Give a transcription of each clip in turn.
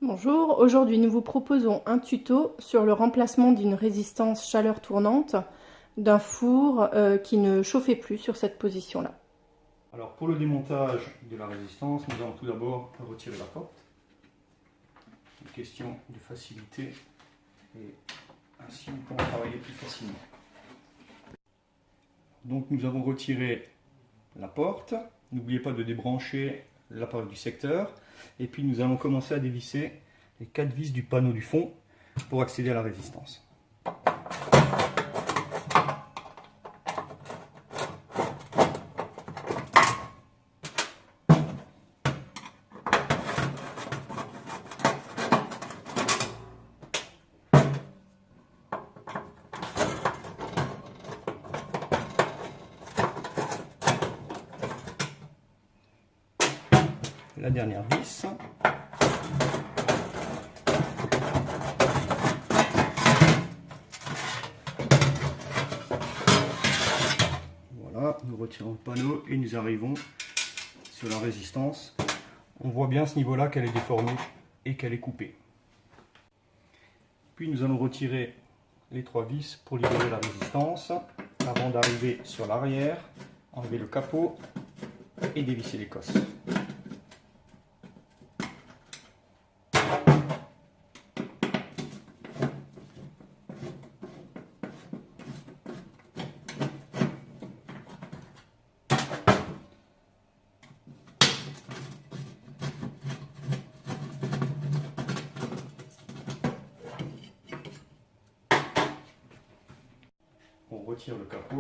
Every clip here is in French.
Bonjour, aujourd'hui nous vous proposons un tuto sur le remplacement d'une résistance chaleur tournante d'un four qui ne chauffait plus sur cette position-là. Alors pour le démontage de la résistance, nous allons tout d'abord retirer la porte. Une question de facilité et ainsi nous pourrons travailler plus facilement. Donc nous avons retiré la porte. N'oubliez pas de débrancher l'appareil du secteur. Et puis nous allons commencer à dévisser les 4 vis du panneau du fond pour accéder à la résistance. La dernière vis. Voilà, nous retirons le panneau et nous arrivons sur la résistance. On voit bien à ce niveau-là qu'elle est déformée et qu'elle est coupée. Puis nous allons retirer les 3 vis pour libérer la résistance avant d'arriver sur l'arrière, enlever le capot et dévisser les cosses. On retire le capot,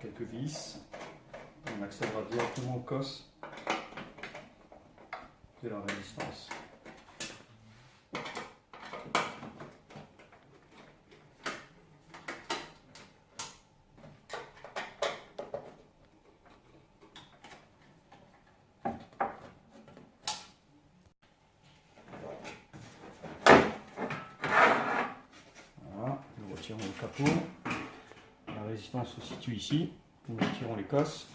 quelques vis, on accédera directement aux cosses de la résistance. Voilà, nous retirons le capot. La résistance se situe ici. Nous retirons les cosses.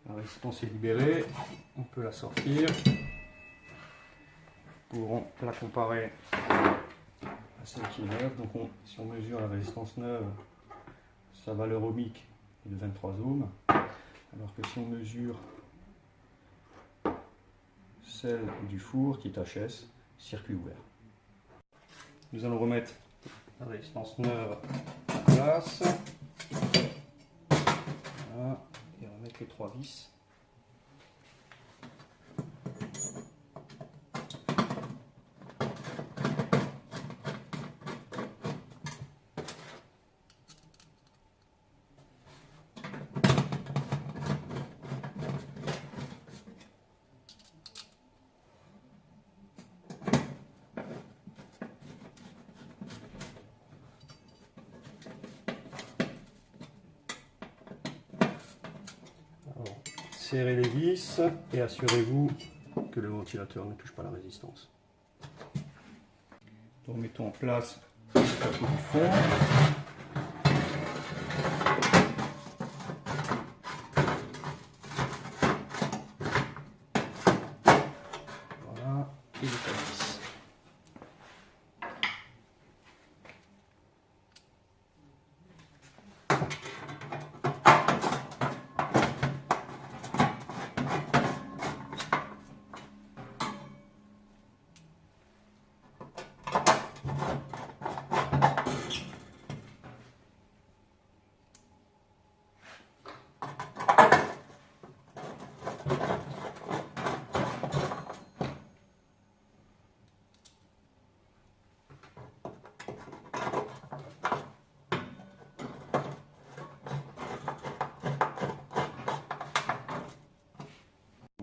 La résistance est libérée. On peut la sortir. Nous pourrons la comparer à celle qui est neuve. Donc si on mesure la résistance neuve, sa valeur ohmique est de 23 ohms, alors que si on mesure celle du four qui est HS, circuit ouvert. Nous allons remettre la résistance neuve en place. Voilà, et remettre les 3 vis. Serrez les vis et assurez-vous que le ventilateur ne touche pas la résistance. Donc mettons en place le capot du fond. Voilà, et les 4 vis.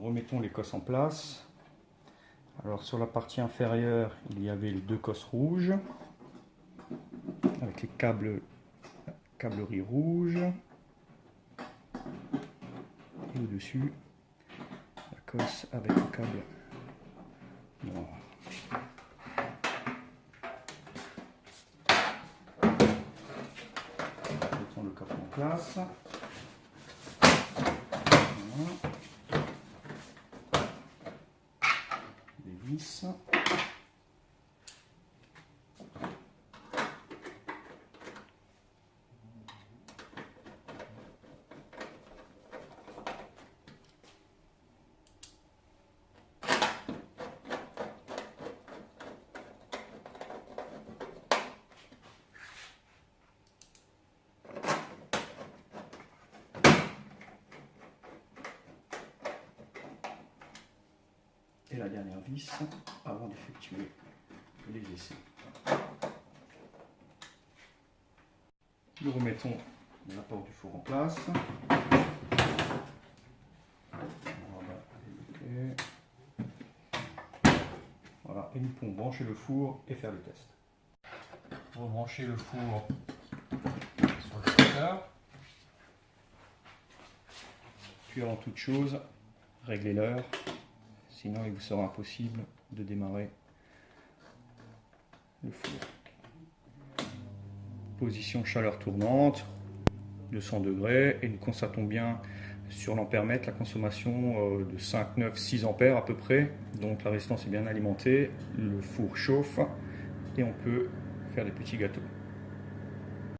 Remettons les cosses en place. Alors sur la partie inférieure, il y avait les 2 cosses rouges avec les câbleries rouges. Et au-dessus, la cosse avec le câble noir. place. Voilà. Des vis. Et la dernière vis avant d'effectuer les essais. Nous remettons la porte du four en place. Voilà, et nous pouvons brancher le four et faire le test. Pour brancher le four sur le secteur. Puis avant toute chose, réglez l'heure. Sinon, il vous sera impossible de démarrer le four. Position chaleur tournante, 200 degrés, et nous constatons bien sur l'ampèremètre la consommation de 5, 9, 6 ampères à peu près. Donc la résistance est bien alimentée, le four chauffe et on peut faire des petits gâteaux.